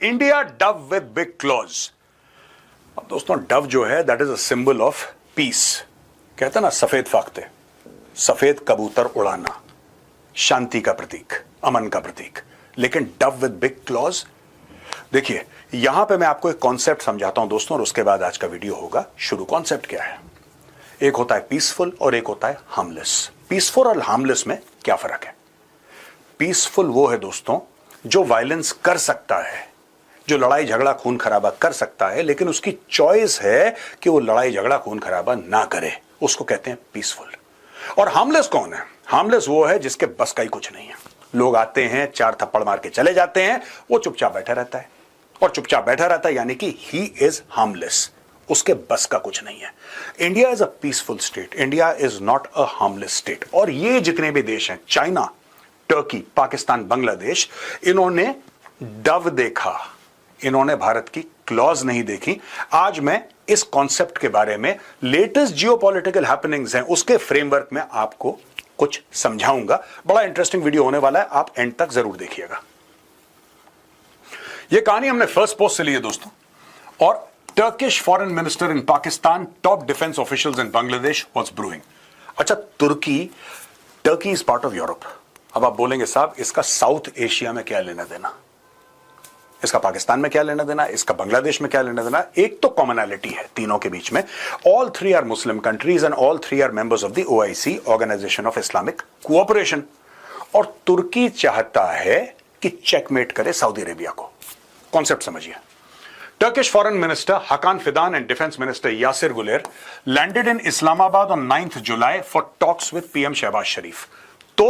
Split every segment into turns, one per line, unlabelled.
India Dove with big clause. अब दोस्तों Dove जो है that is a symbol of peace. कहते हैं ना सफेद फाख्ते, सफेद कबूतर उड़ाना, शांति का प्रतीक, अमन का प्रतीक। लेकिन डव विद बिग क्लॉज, देखिए यहां पे मैं आपको एक कॉन्सेप्ट समझाता हूं दोस्तों और उसके बाद आज का वीडियो होगा शुरू। कॉन्सेप्ट क्या है? एक होता है पीसफुल और एक होता है हार्मलेस। पीसफुल और हार्मलेस में क्या फर्क है? पीसफुल वो है दोस्तों जो वायलेंस कर सकता है, जो लड़ाई झगड़ा खून खराबा कर सकता है, लेकिन उसकी चॉइस है कि वो लड़ाई झगड़ा खून खराबा ना करे, उसको कहते हैं पीसफुल। और हार्मलेस कौन है? हार्मलेस वो है जिसके बस का ही कुछ नहीं है। लोग आते हैं, चार थप्पड़ मार के चले जाते हैं, वो चुपचाप बैठा रहता है। और चुपचाप बैठा रहता है यानी कि ही इज हार्मलेस, उसके बस का कुछ नहीं है। India is a peaceful state, India is not a harmless state. और ये जितने भी देश हैं, चाइना, टर्की, पाकिस्तान, बांग्लादेश, इन्होंने डव देखा, इन्होंने भारत की क्लॉज नहीं देखी। आज मैं इस कॉन्सेप्ट के बारे में, लेटेस्ट जियोपॉलिटिकल हैपनिंग्स हैं उसके फ्रेमवर्क में आपको कुछ समझाऊंगा। बड़ा इंटरेस्टिंग वीडियो होने वाला है, आप एंड तक जरूर देखिएगा। यह कहानी हमने फर्स्ट पोस्ट से ली है दोस्तों। और Turkish foreign minister in Pakistan, top defence officials in Bangladesh was brewing. अच्छा, Turkey is part of Europe. अब आप बोलेंगे साहब इसका साउथ एशिया में क्या लेना देना, इसका पाकिस्तान में क्या लेना देना, इसका बांग्लादेश में क्या लेना देना? एक तो कॉमनैलिटी है तीनों के बीच में। All three are Muslim countries and all three are members of the OIC, organisation of Islamic cooperation. और तुर्की चाहता है कि चेकमेट करे सऊदी अरेबिया को। कॉन्सेप्ट समझिए। Turkish Foreign Minister Hakan Fidan and Defense Minister Yasir Guler landed in Islamabad on 9th July for talks with PM Shehbaz Sharif. तो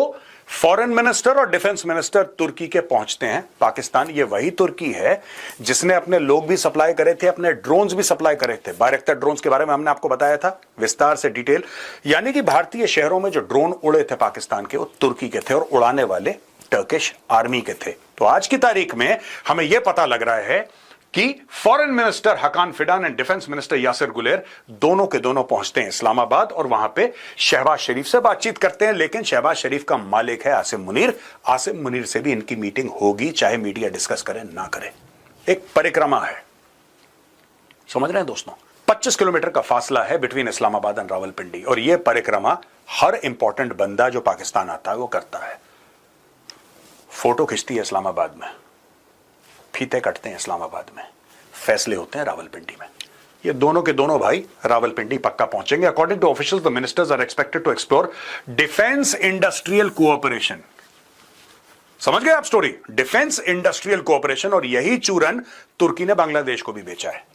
foreign minister और डिफेंस मिनिस्टर तुर्की के पहुंचते हैं पाकिस्तान। ये वही तुर्की है जिसने अपने लोग भी सप्लाई करे थे, अपने ड्रोन्स भी सप्लाई करे थे। बायरक्टर ड्रोन्स के बारे में हमने आपको बताया था विस्तार से, डिटेल। यानी कि भारतीय शहरों में जो ड्रोन उड़े थे पाकिस्तान के, वो तुर्की के थे और उड़ाने वाले टर्किश आर्मी के थे। तो आज की तारीख में हमें यह पता लग रहा है कि foreign minister हकान Fidan and defence minister Yasir Guler दोनों के दोनों पहुंचते हैं इस्लामाबाद और वहां पे शहबाज शरीफ से बातचीत करते हैं। लेकिन शहबाज शरीफ का मालिक है आसिम मुनीर। आसिम मुनीर से भी इनकी मीटिंग होगी, चाहे मीडिया डिस्कस करे ना करे। एक परिक्रमा है, समझ रहे हैं दोस्तों? 25 किलोमीटर का फासला है बिटवीन इस्लामाबाद एंड रावलपिंडी। और यह परिक्रमा हर इंपॉर्टेंट बंदा जो पाकिस्तान आता है वो करता है। फोटो खिंचती है इस्लामाबाद में, फीते कटते हैं इस्लामाबाद में, फैसले होते हैं रावलपिंडी में। ये दोनों के दोनों भाई रावलपिंडी पक्का पहुंचेंगे। According to officials, the ministers are expected to explore defence industrial cooperation. समझ गए आप स्टोरी? Defence industrial cooperation. और यही चूरन तुर्की ने बांग्लादेश को भी बेचा है।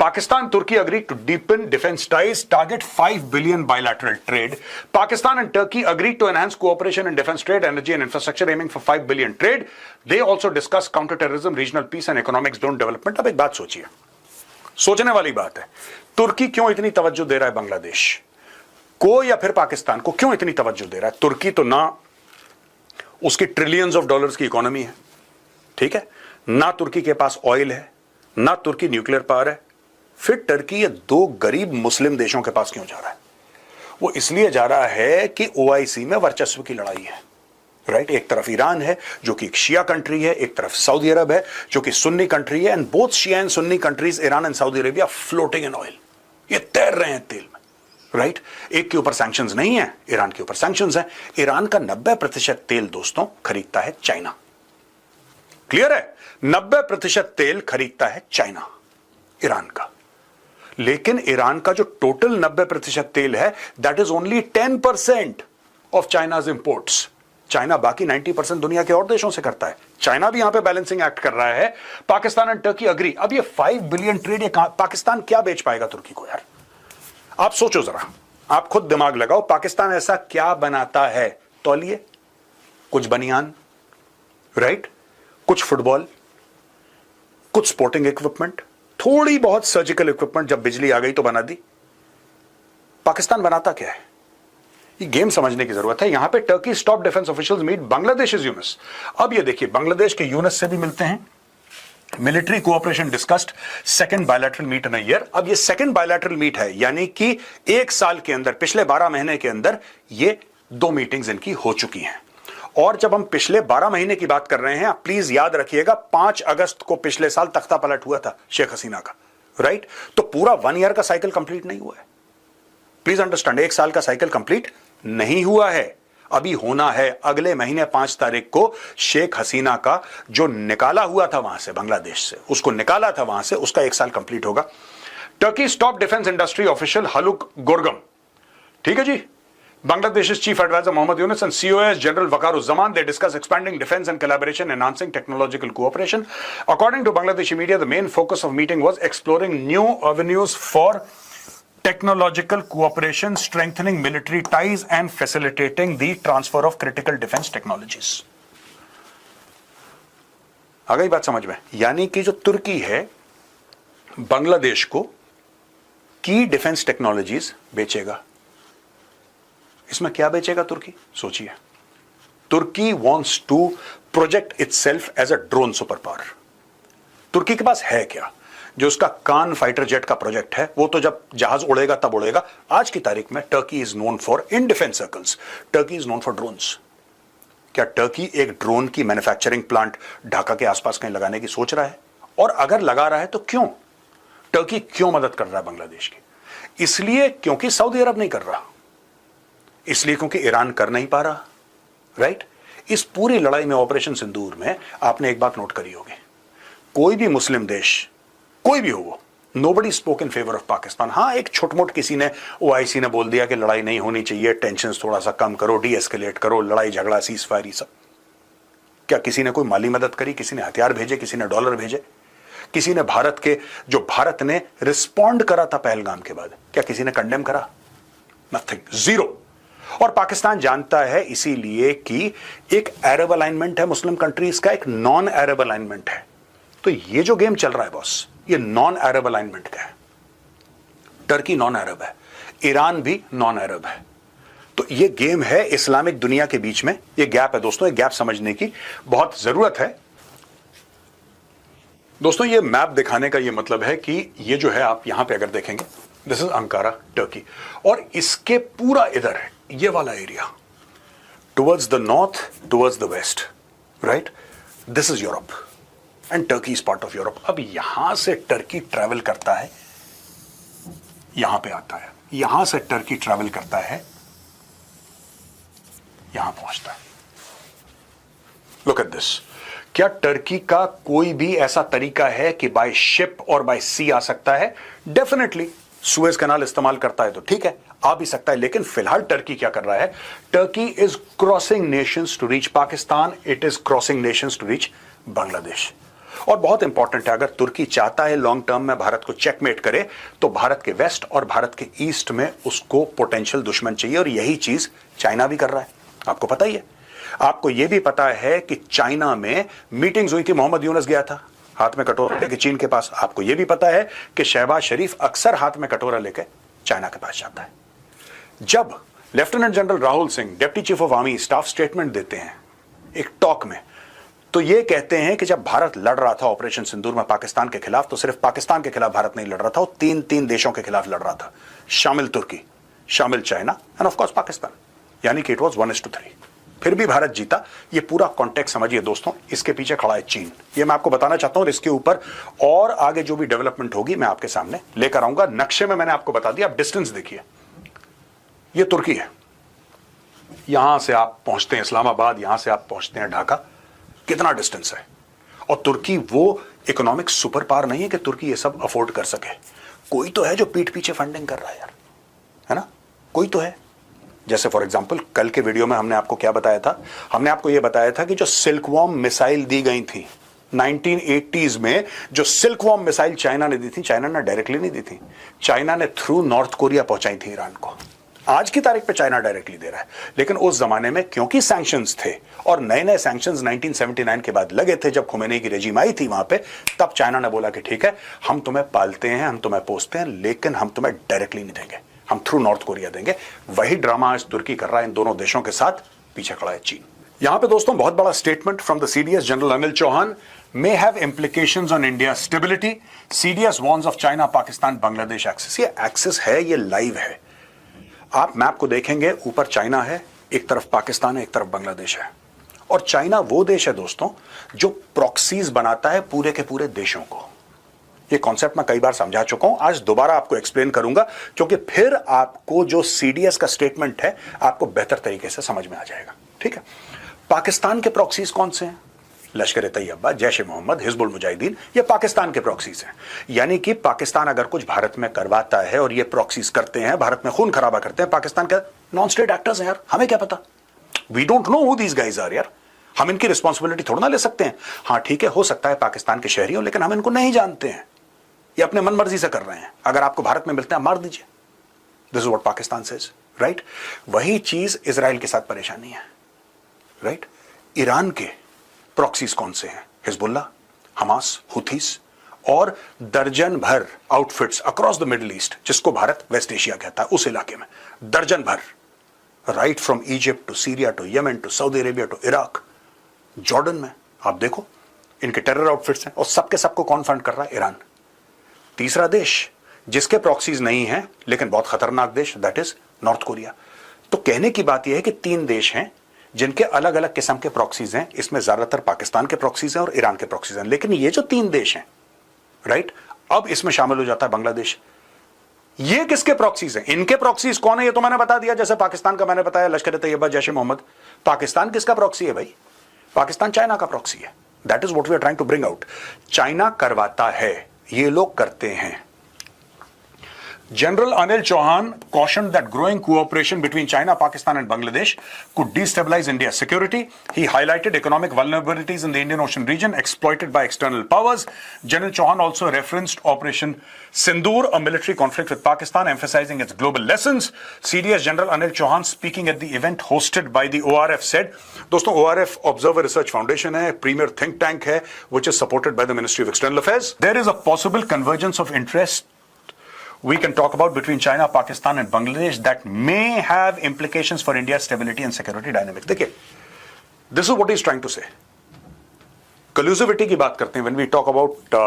Pakistan, Turkey agreed to deepen defense ties, target 5 billion bilateral trade. Pakistan and Turkey agreed to enhance cooperation in defense trade, energy and infrastructure, aiming for 5 billion trade. They also discussed counterterrorism, regional peace and economic zone development. अब एक बात सोचिए, सोचने वाली बात है। तुर्की क्यों इतनी तवज्जो दे रहा है बांग्लादेश को या फिर पाकिस्तान को? क्यों इतनी तवज्जो दे रहा है? तुर्की तो ना उसकी ट्रिलियंस ऑफ डॉलर्स की इकोनॉमी है, ठीक है, ना तुर्की के पास ऑयल है, ना तुर्की न्यूक्लियर पावर है। फिर टर्की ये दो गरीब मुस्लिम देशों के पास क्यों जा रहा है? वो इसलिए जा रहा है कि ओआईसी में वर्चस्व की लड़ाई है, राइट? एक तरफ ईरान है जो कि एक शिया कंट्री है, एक तरफ सऊदी अरब है जो कि सुन्नी कंट्री है। And both Shia and Sunni countries, Iran and Saudi Arabia, floating in oil. ये तैर रहे हैं तेल में, राइट? एक के ऊपर सैंक्शंस नहीं है, ईरान के ऊपर सैंक्शंस है। ईरान का 90% तेल दोस्तों खरीदता है चाइना। क्लियर है? 90% तेल खरीदता है चाइना, ईरान का। लेकिन ईरान का जो टोटल 90% तेल है, that is only 10% of China's imports. China बाकी 90% दुनिया के और देशों से करता है। चाइना भी यहां पे बैलेंसिंग एक्ट कर रहा है। Pakistan and Turkey agree. अब ये 5 बिलियन ट्रेड, ये पाकिस्तान क्या बेच पाएगा तुर्की को यार? आप सोचो जरा, आप खुद दिमाग लगाओ। पाकिस्तान ऐसा क्या बनाता है? तौलिए, कुछ बनियान, राइट, कुछ फुटबॉल, कुछ स्पोर्टिंग इक्विपमेंट, थोड़ी बहुत सर्जिकल इक्विपमेंट जब बिजली आ गई तो बना दी। पाकिस्तान बनाता क्या है? ये गेम समझने की जरूरत है। यहां पे Turkey top defence officials meet Bangladesh Yunus. अब ये देखिए, बांग्लादेश के यूनुस से भी मिलते हैं। Military cooperation discussed, second bilateral meet in a year. अब ये सेकंड बायलैटरल मीट है, यानी कि एक साल के अंदर, पिछले 12 महीने के अंदर ये 2 मीटिंग्स इनकी हो चुकी हैं। और जब हम पिछले 12 महीने की बात कर रहे हैं, प्लीज याद रखिएगा 5 अगस्त को पिछले साल तख्ता पलट हुआ था शेख हसीना का, राइट? तो पूरा 1 ईयर का साइकिल कंप्लीट नहीं हुआ है। प्लीज अंडरस्टैंड, 1 साल का साइकिल कंप्लीट नहीं हुआ है, अभी होना है। अगले महीने 5 तारीख को शेख हसीना का जो निकाला हुआ था वहां से, बांग्लादेश से उसको निकाला था वहां से, उसका 1 साल कंप्लीट होगा। टर्की's टॉप डिफेंस इंडस्ट्री ऑफिशियल हलुक गोरगम, ठीक है जी, Bangladesh's chief advisor Mohammad Yunus and COS General Waqar-uz-Zaman, they discuss expanding defense and collaboration, enhancing technological cooperation. According to Bangladeshi media, the main focus of meeting was exploring new avenues for technological cooperation, strengthening military ties and facilitating the transfer of critical defense technologies. आ गई बात समझ में? यानी कि जो तुर्की है बांग्लादेश को की डिफेंस टेक्नोलॉजीज बेचेगा। इसमें क्या बेचेगा तुर्की? सोचिए, Turkey wants to project itself as a drone super power. तुर्की के पास है क्या? जो उसका कान फाइटर जेट का प्रोजेक्ट है, वो तो जब जहाज उड़ेगा तब उड़ेगा। आज की तारीख में Turkey is known for, in defence circles, Turkey is known for drones. क्या टर्की एक ड्रोन की मैन्युफैक्चरिंग प्लांट ढाका के आसपास कहीं लगाने की सोच रहा है? और अगर लगा रहा है तो क्यों? टर्की क्यों मदद कर रहा है बांग्लादेश की? इसलिए क्योंकि सऊदी अरब नहीं कर रहा, इसलिए क्योंकि ईरान कर नहीं पा रहा, राइट? इस पूरी लड़ाई में, ऑपरेशन सिंदूर में, आपने एक बात नोट करी होगी, कोई भी मुस्लिम देश, कोई भी हो वो, nobody spoke in favour of Pakistan. हाँ, एक छोट-मोट किसी ने, ओआईसी ने बोल दिया कि लड़ाई नहीं होनी चाहिए, टेंशन थोड़ा सा कम करो, डी एस्केलेट करो, लड़ाई झगड़ा, सीज फायर, ये सब। क्या किसी ने कोई माली मदद करी? किसी ने हथियार भेजे? किसी ने डॉलर भेजे? किसी ने भारत के, जो भारत ने रिस्पॉन्ड करा था पहलगाम के बाद, क्या किसी ने कंडेम करा? Nothing, zero. और पाकिस्तान जानता है इसीलिए कि एक अरब अलाइनमेंट है मुस्लिम कंट्रीज का, एक नॉन अरब अलाइनमेंट है। तो ये जो गेम चल रहा है बॉस, ये नॉन अरब अलाइनमेंट का है। टर्की नॉन अरब है, ईरान भी नॉन अरब है। तो ये गेम है इस्लामिक दुनिया के बीच में। ये गैप है दोस्तों, ये गैप समझने की बहुत जरूरत है। दोस्तों, ये मैप दिखाने का ये मतलब है कि ये जो है, आप यहां पे अगर देखेंगे, दिस इज अंकारा, टर्की, और इसके पूरा इधर है ये वाला area, towards the north, towards the west, right? This is Europe and Turkey is part of Europe. अब यहां से टर्की ट्रैवल करता है, यहां पे आता है, यहां से टर्की ट्रैवल करता है, यहां पहुंचता है। Look at this. क्या टर्की का कोई भी ऐसा तरीका है कि बाय शिप और बाय सी आ सकता है? डेफिनेटली, सुएज कैनाल इस्तेमाल करता है तो ठीक है, आ भी सकता है। लेकिन फिलहाल टर्की क्या कर रहा है? Turkey is crossing nations to reach Pakistan, it is crossing nations to reach Bangladesh. और बहुत इंपॉर्टेंट है, अगर तुर्की चाहता है लॉन्ग टर्म में भारत को चेकमेट करे, तो भारत के वेस्ट और भारत के ईस्ट में उसको पोटेंशियल दुश्मन चाहिए, और यही चीज चाइना भी कर रहा है। आपको पता ही है। आपको यह भी पता है कि चाइना में मीटिंग्स हुई थी, मोहम्मद यूनुस गया था हाथ में कटोरा लेके चीन के पास। आपको यह भी पता है कि शहबाज शरीफ अक्सर हाथ में कटोरा लेके चाइना के पास जाता है। जब lieutenant general Rahul Singh, deputy chief of army staff, statement देते हैं एक टॉक में, तो ये कहते हैं कि जब भारत लड़ रहा था ऑपरेशन सिंदूर में पाकिस्तान के खिलाफ, तो सिर्फ पाकिस्तान के खिलाफ भारत नहीं लड़ रहा था, वो 3 देशों के खिलाफ लड़ रहा था, शामिल तुर्की, शामिल China end of course Pakistan. यानी कि इट वाज 1:3। फिर भी भारत जीता। ये पूरा कॉन्टेक्स्ट समझिए दोस्तों। इसके पीछे खड़ा है चीन, ये मैं आपको बताना चाहता हूं, और इसके ऊपर और आगे जो भी डेवलपमेंट होगी मैं आपके सामने लेकर आऊंगा। नक्शे में मैंने आपको बता दिया, आप डिस्टेंस देखिए, ये तुर्की है। यहां से आप पहुंचते हैं इस्लामाबाद, यहां से आप पहुंचते हैं ढाका, कितना डिस्टेंस है। और तुर्की वो इकोनॉमिक सुपर पावर नहीं है कि तुर्की ये सब अफोर्ड कर सके। कोई तो है जो पीठ पीछे फंडिंग कर रहा है यार, है ना? कोई तो है। जैसे फॉर एग्जांपल कल के वीडियो में हमने आपको क्या बताया था? हमने आपको यह बताया था कि जो सिल्कवॉर्म मिसाइल दी गई थी 1980s में, जो सिल्कवॉर्म मिसाइल चाइना ने दी थी, चाइना ने डायरेक्टली नहीं दी थी, चाइना ने थ्रू नॉर्थ कोरिया पहुंचाई थी ईरान को। आज की तारीख पे चाइना डायरेक्टली दे रहा है, लेकिन उस जमाने में क्योंकि सैंक्शंस थे, और नए नए सैंक्शंस 1979 के बाद लगे थे, जब खुमैनी की रेजिम आई थी वहां पे, तब चाइना ने बोला कि ठीक है, हम तुम्हें पालते हैं, हम तुम्हें पोसते हैं, लेकिन हम तुम्हें डायरेक्टली नहीं देंगे, हम थ्रू नॉर्थ कोरिया देंगे। वही ड्रामा आज तुर्की कर रहा है इन दोनों देशों के साथ, पीछे खड़ा है चीन। यहां पे दोस्तों बहुत बड़ा statement from the CDS general Anil Chauhan, may have implications on India's stability. CDS warns of China, Pakistan, Bangladesh axis. ये एक्सिस है, ये लाइव है। आप मैप को देखेंगे, ऊपर चाइना है, एक तरफ पाकिस्तान है, एक तरफ बांग्लादेश है। और चाइना वो देश है दोस्तों जो प्रॉक्सीज बनाता है पूरे के पूरे देशों को। ये कॉन्सेप्ट मैं कई बार समझा चुका हूं, आज दोबारा आपको एक्सप्लेन करूंगा, क्योंकि फिर आपको जो सीडीएस का स्टेटमेंट है आपको बेहतर तरीके से समझ में आ जाएगा। ठीक है, पाकिस्तान के प्रॉक्सीज कौन से हैं? लश्कर तैयबा, जैश ए मोहम्मद, हिजबुल मुजाहिदीन, ये पाकिस्तान के प्रॉक्सीज हैं। यानी कि पाकिस्तान अगर कुछ भारत में करवाता है और ये प्रॉक्सीज करते हैं, भारत में खून खराबा करते हैं, पाकिस्तान के नॉन स्टेट एक्टर्स हैं यार, हमें क्या पता? We don't know who these guys are यार, हम इनकी रिस्पॉन्सिबिलिटी थोड़ा ना ले सकते हैं। हाँ ठीक है, हो सकता है पाकिस्तान के शहरी हो, लेकिन हम इनको नहीं जानते हैं, ये अपने मन मर्जी से कर रहे हैं। अगर आपको भारत में मिलते हैं मार दीजिए, this is what Pakistan says, right? वही चीज इजराइल के साथ परेशानी है, राइट? ईरान के प्रॉक्सीज कौन से हैं? हिजबुल्लाह, हमास, हुथीस और दर्जन भर outfits across the middle east, जिसको भारत वेस्ट एशिया कहता है, उस इलाके में दर्जन भर, right from Egypt to Syria to Yemen to Saudi Arabia to Iraq, Jordan में आप देखो इनके टेरर आउटफिट्स हैं, और सबके सबको कौन फंड कर रहा है? ईरान। तीसरा देश जिसके प्रॉक्सीज नहीं है लेकिन बहुत खतरनाक देश, दैट इज नॉर्थ कोरिया। तो कहने की बात यह है कि 3 देश हैं जिनके अलग अलग किस्म के प्रॉक्सीज हैं, इसमें ज्यादातर पाकिस्तान के प्रॉक्सीज हैं और ईरान के प्रॉक्सीज हैं। लेकिन ये जो 3 देश हैं, राइट, अब इसमें शामिल हो जाता है बांग्लादेश। ये किसके प्रॉक्सीज हैं? इनके प्रॉक्सीज कौन है ये तो मैंने बता दिया, जैसे पाकिस्तान का मैंने बताया लश्कर तैयबा, जैश ए मोहम्मद। पाकिस्तान किसका प्रॉक्सी है भाई? पाकिस्तान चाइना का प्रॉक्सी है। That is what we are trying to bring out. China करवाता है, ये लोग करते हैं। General Anil Chauhan cautioned that growing cooperation between China, Pakistan and Bangladesh could destabilize India's security. He highlighted economic vulnerabilities in the Indian Ocean region exploited by external powers. General Chauhan also referenced Operation Sindoor, a military conflict with Pakistan, emphasizing its global lessons. CDS General Anil Chauhan, speaking at the event hosted by the ORF, said, दोस्तों ORF Observer Research Foundation है, premier think tank है, which is supported by the Ministry of External Affairs. There is a possible convergence of interest we can talk about between China, Pakistan and Bangladesh that may have implications for India's stability and security dynamics. देखिए, this is what he's trying to say. Collusivity की बात करते हैं when we talk about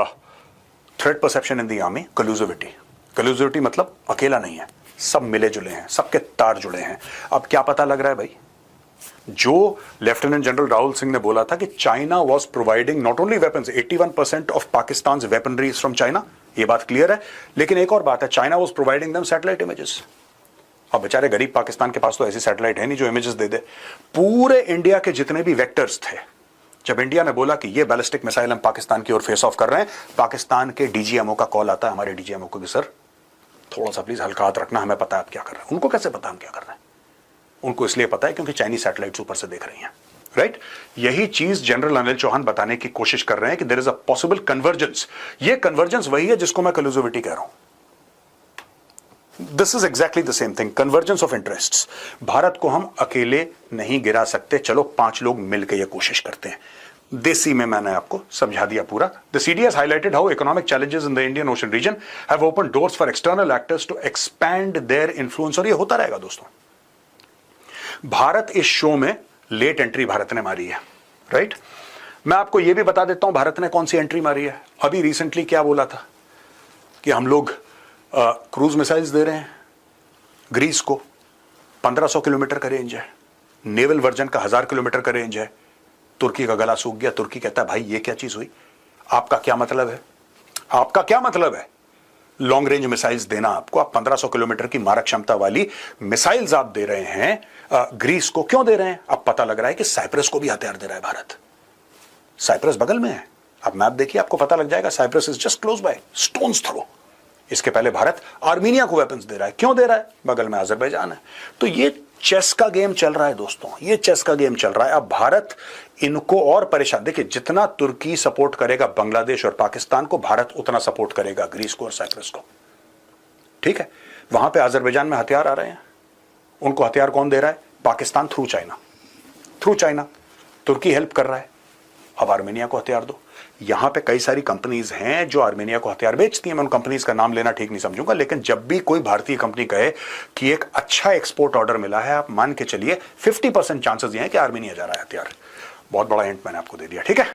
threat perception in the army. Collusivity मतलब अकेला नहीं है, सब मिले जुले हैं, सबके तार जुड़े हैं। अब क्या पता लग रहा है भाई? जो लेफ्टिनेंट जनरल राहुल सिंह ने बोला था कि China was providing not only weapons, 81% of Pakistan weaponry is from China, ये बात क्लियर है। लेकिन एक और बात है, China was providing them satellite images. अब बेचारे गरीब पाकिस्तान के पास तो ऐसी सैटेलाइट है नहीं जो इमेजेस दे दे। पूरे इंडिया के जितने भी वेक्टर्स थे, जब इंडिया ने बोला कि ये बैलिस्टिक मिसाइल हम पाकिस्तान की ओर फेस ऑफ कर रहे हैं, पाकिस्तान के डीजीएमओ का कॉल आता है हमारे डीजीएमओ को कि सर थोड़ा सा प्लीज हल्का हाथ रखना, हमें पता है आप क्या कर रहे हैं। उनको कैसे पता हम क्या कर रहे हैं? उनको इसलिए पता है क्योंकि चाइनीज सैटेलाइट्स ऊपर से देख रही हैं, राइट? यही चीज जनरल अनिल चौहान बताने की कोशिश कर रहे हैं कि there is a possible convergence. ये कन्वर्जेंस वही है जिसको मैं कलूजिविटी कह रहा हूं। This is exactly the same thing, convergence of interests. Bharat को हम अकेले नहीं गिरा सकते, चलो 5 लोग मिलकर यह कोशिश करते हैं। देसी में मैंने आपको समझा दिया पूरा। The CDS highlighted how economic challenges in the Indian Ocean region have open doors for external actors to expand their influence, और ये होता रहेगा दोस्तों। भारत इस शो में लेट एंट्री भारत ने मारी है, राइट? मैं आपको यह भी बता देता हूं भारत ने कौन सी एंट्री मारी है। अभी रिसेंटली क्या बोला था कि हम लोग क्रूज मिसाइल्स दे रहे हैं ग्रीस को, 1500 किलोमीटर का रेंज है, नेवल वर्जन का 1000 किलोमीटर का रेंज है। तुर्की का गला सूख गया, तुर्की कहता है भाई ये क्या चीज हुई, आपका क्या मतलब है? आपका क्या मतलब है लॉन्ग रेंज मिसाइल्स देना आपको? आप 1500 किलोमीटर की मारक क्षमता वाली मिसाइल्स आप दे रहे हैं ग्रीस को, क्यों दे रहे हैं? अब पता लग रहा है कि साइप्रस को भी हथियार दे रहा है भारत। साइप्रस बगल में है, आप मैप देखिए आपको पता लग जाएगा, Cyprus is just close by, stones throw. इसके पहले भारत आर्मीनिया को वेपन्स दे रहा है, क्यों दे रहा है? बगल में अजरबैजान है। तो ये चेस का गेम चल रहा है दोस्तों, ये चेस का गेम चल रहा है। अब भारत इनको और परेशान, देखिए जितना तुर्की सपोर्ट करेगा बांग्लादेश और पाकिस्तान को, भारत उतना सपोर्ट करेगा ग्रीस को और साइप्रस को, ठीक है? वहां पे अजरबैजान में हथियार आ रहे हैं, उनको हथियार कौन दे रहा है? Pakistan through China. तुर्की हेल्प कर रहा है, अब आर्मेनिया को हथियार दो। यहां पे कई सारी कंपनीज हैं जो आर्मेनिया को हथियार बेचती हैं, मैं उन कंपनीज का नाम लेना ठीक नहीं समझूंगा, लेकिन जब भी कोई भारतीय कंपनी कहे कि एक अच्छा एक्सपोर्ट ऑर्डर मिला है, आप मान के चलिए 50% चांसेस ये हैं कि आर्मेनिया जा रहा है हथियार। बहुत बड़ा हिंट मैंने आपको दे दिया, ठीक है?